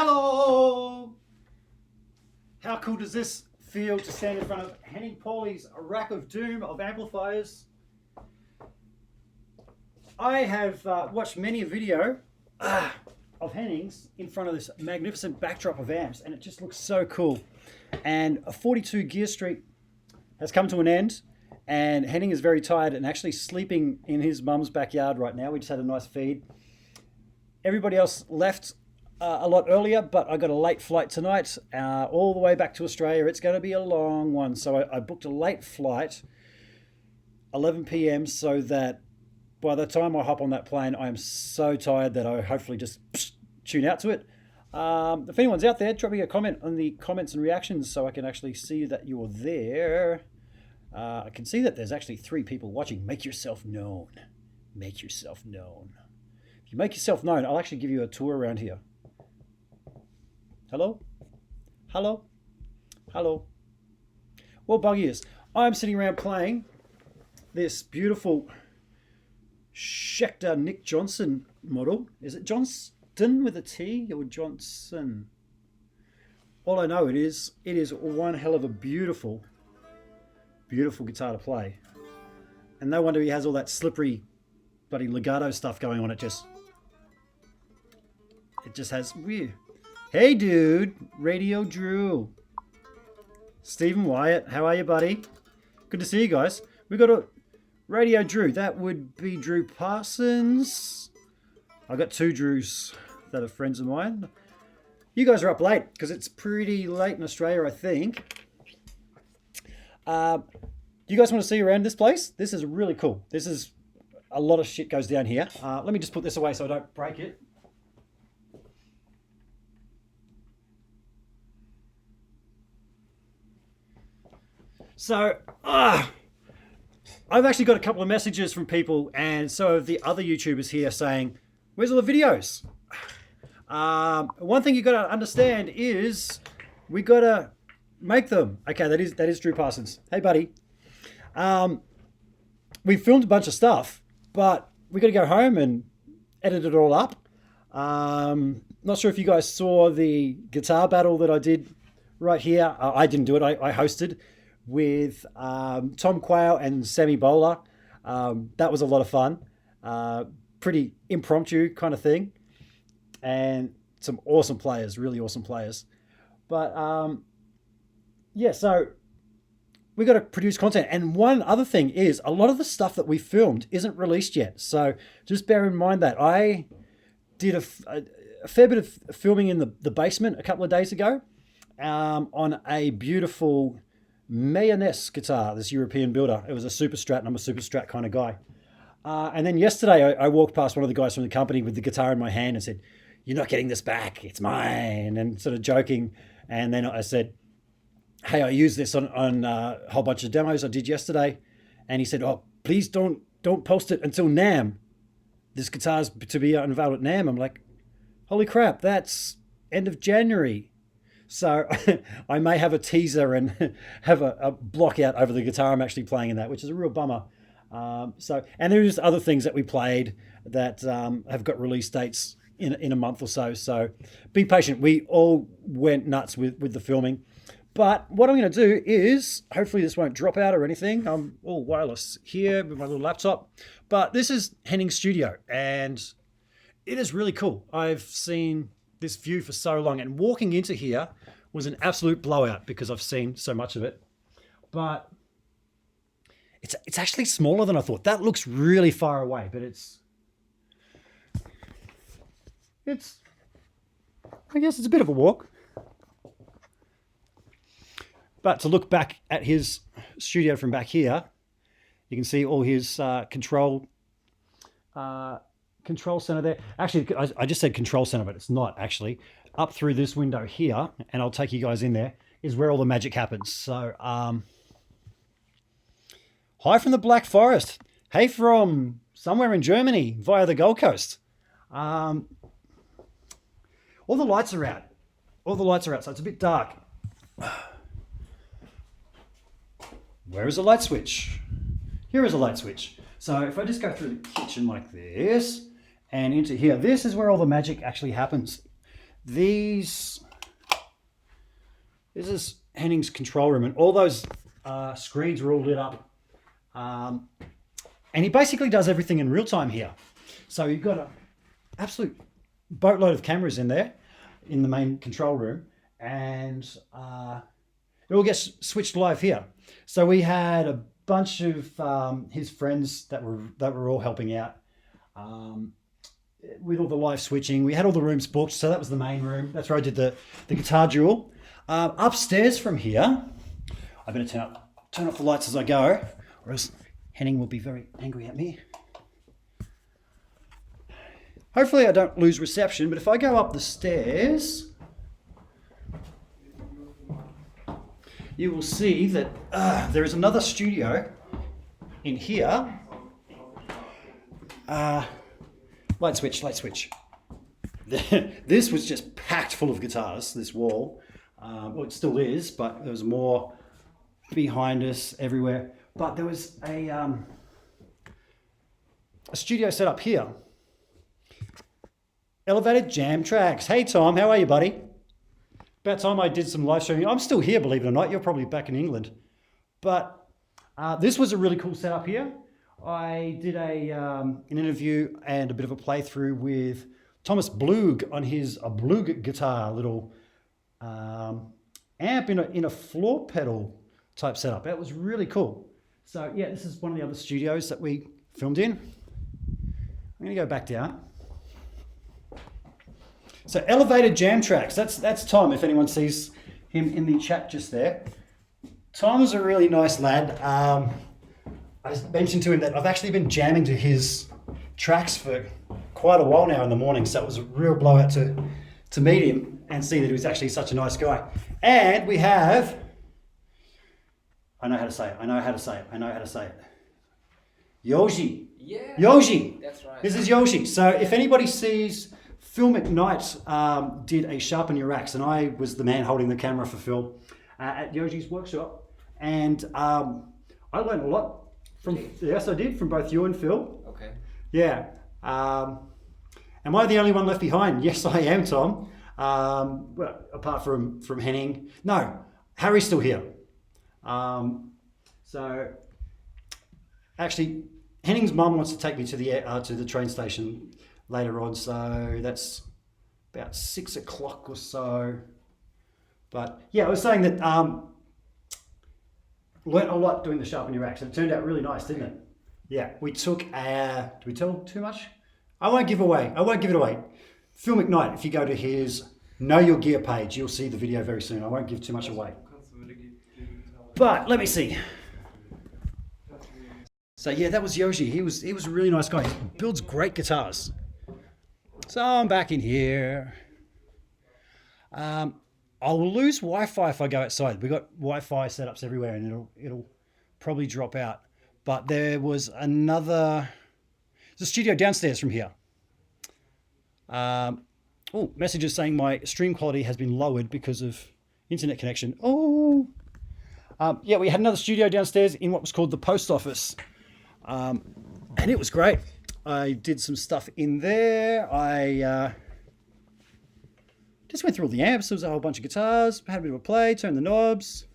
Hello! How cool does this feel to stand in front of Henning Pauly's rack of doom of amplifiers? I have watched many a video of Henning's in front of this magnificent backdrop of amps, and it just looks so cool. And a 42 Gear Street has come to an end, and Henning is very tired and actually sleeping in his mum's backyard right now. We just had a nice feed. Everybody else left a lot earlier, but I got a late flight tonight, all the way back to Australia. It's going to be a long one, so I booked a late flight, 11 p.m, so that by the time I hop on that plane, I am so tired that I hopefully just tune out to it. If anyone's out there, drop me a comment on the comments and reactions so I can actually see that you're there. I can see that there's actually 3 people watching. Make yourself known. Make yourself known. If you make yourself known, I'll actually give you a tour around here. Hello? Hello? Hello? Well, buggy is, I'm sitting around playing this beautiful Schecter Nick Johnson model. Is it Johnston with a T or Johnson? All I know it is one hell of a beautiful, beautiful guitar to play. And no wonder he has all that slippery bloody legato stuff going on. It just has weird. Hey dude, Radio Drew. Stephen Wyatt, how are you, buddy? Good to see you guys. We got a Radio Drew. That would be Drew Parsons. I got 2 Drews that are friends of mine. You guys are up late because it's pretty late in Australia, I think. Do you guys want to see around this place? This is really cool. This is a lot of shit goes down here. Let me just put this away so I don't break it. So, I've actually got a couple of messages from people, and so have the other YouTubers here saying, where's all the videos? One thing you got to understand is we got to make them. Okay, that is Drew Parsons. Hey, buddy. We filmed a bunch of stuff, but we got to go home and edit it all up. Not sure if you guys saw the guitar battle that I did right here. I didn't do it. I hosted with Tom Quayle and Sammy Bowler. That was a lot of fun. Pretty impromptu kind of thing. And some awesome players, really awesome players. But yeah, so we got to produce content. And one other thing is a lot of the stuff that we filmed isn't released yet. So just bear in mind that I did a fair bit of filming in the basement a couple of days ago on a beautiful Mayones guitar, this European builder. It was a Super Strat, and I'm a Super Strat kind of guy. And then yesterday I walked past one of the guys from the company with the guitar in my hand and said, "You're not getting this back, it's mine," and sort of joking. And then I said, "Hey, I used this on a whole bunch of demos I did yesterday." And he said, "Oh, please don't post it until NAMM. This guitar's to be unveiled at NAMM." I'm like, holy crap, that's end of January. So I may have a teaser and have a block out over the guitar I'm actually playing in that, which is a real bummer. And there's other things that we played that have got release dates in a month or so. So be patient. We all went nuts with the filming. But what I'm going to do is, hopefully this won't drop out or anything. I'm all wireless here with my little laptop. But this is Henning's studio, and it is really cool. I've seen this view for so long, and walking into here was an absolute blowout because I've seen so much of it. But it's actually smaller than I thought. That looks really far away, but it's I guess it's a bit of a walk. But to look back at his studio from back here, you can see all his control center there. Actually, I just said control center, but it's not actually. Up through this window here, and I'll take you guys in there, is where all the magic happens. So, hi from the Black Forest. Hey from somewhere in Germany via the Gold Coast. All the lights are out. All the lights are out, so it's a bit dark. Where is the light switch? Here is a light switch. So if I just go through the kitchen like this and into here, this is where all the magic actually happens. This is Henning's control room, and all those screens are all lit up. And he basically does everything in real time here. So you've got an absolute boatload of cameras in there in the main control room, and it all gets switched live here. So we had a bunch of his friends that were all helping out with all the live switching. We had all the rooms booked, so that was the main room. That's where I did the guitar duel. Upstairs from here, I better turn off the lights as I go, or else Henning will be very angry at me. Hopefully I don't lose reception, but if I go up the stairs, you will see that there is another studio in here. Light switch. This was just packed full of guitars, this wall. Well, it still is, but there was more behind us everywhere. But there was a studio set up here. Elevated jam tracks. Hey Tom, how are you, buddy? About time I did some live streaming. I'm still here, believe it or not. You're probably back in England. But this was a really cool setup here. I did an interview and a bit of a playthrough with Thomas Blug on his Blug guitar, little amp in a floor pedal type setup. That was really cool. So yeah, this is one of the other studios that we filmed in. I'm gonna go back down. So elevated jam tracks, that's Tom, if anyone sees him in the chat just there. Tom's a really nice lad. I mentioned to him that I've actually been jamming to his tracks for quite a while now in the morning, so it was a real blowout to meet him and see that he was actually such a nice guy. And we have, I know how to say it. Yoshi. Yeah. Yoshi. That's right. This is Yoshi. So if anybody sees Phil McKnight did a Sharpen Your Axe, and I was the man holding the camera for Phil at Yoshi's workshop, and I learned a lot from, yes I did, from both you and Phil. Okay. Yeah. Am I the only one left behind? Yes, I am, Tom. Well, apart from Henning. No, Harry's still here. So actually, Henning's mum wants to take me to the train station later on, so that's about 6 o'clock or so. But yeah, I was saying that learnt a lot doing the Sharpen Your Axe, and it turned out really nice, didn't it? Yeah, we took did we tell too much? I won't give it away. Phil McKnight, if you go to his Know Your Gear page, you'll see the video very soon. I won't give too much away. But let me see. So yeah, that was Yoshi. He was a really nice guy. He builds great guitars. So I'm back in here. I'll lose Wi-Fi if I go outside. We've got Wi-Fi setups everywhere, and it'll probably drop out. But there's a studio downstairs from here. Messages saying my stream quality has been lowered because of internet connection. Yeah, we had another studio downstairs in what was called the post office. And it was great. I did some stuff in there. I just went through all the amps. There was a whole bunch of guitars. Had a bit of a play, turned the knobs.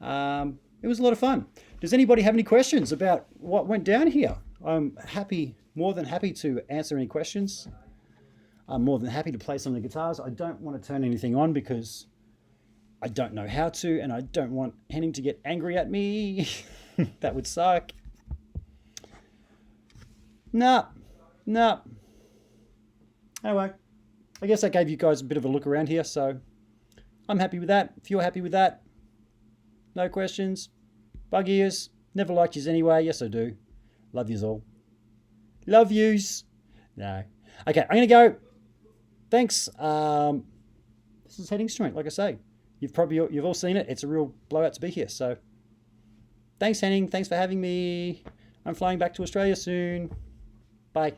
It was a lot of fun. Does anybody have any questions about what went down here? I'm more than happy to answer any questions. I'm more than happy to play some of the guitars. I don't want to turn anything on because I don't know how to, and I don't want Henning to get angry at me. That would suck. No. Anyway, I guess I gave you guys a bit of a look around here, so I'm happy with that. If you're happy with that, no questions. Bug ears. Never liked yous anyway. Yes, I do. Love yous all. Love yous. No. Okay, I'm going to go. Thanks. This is Henning's joint, like I say. You've all seen it. It's a real blowout to be here. So thanks, Henning. Thanks for having me. I'm flying back to Australia soon. Bye.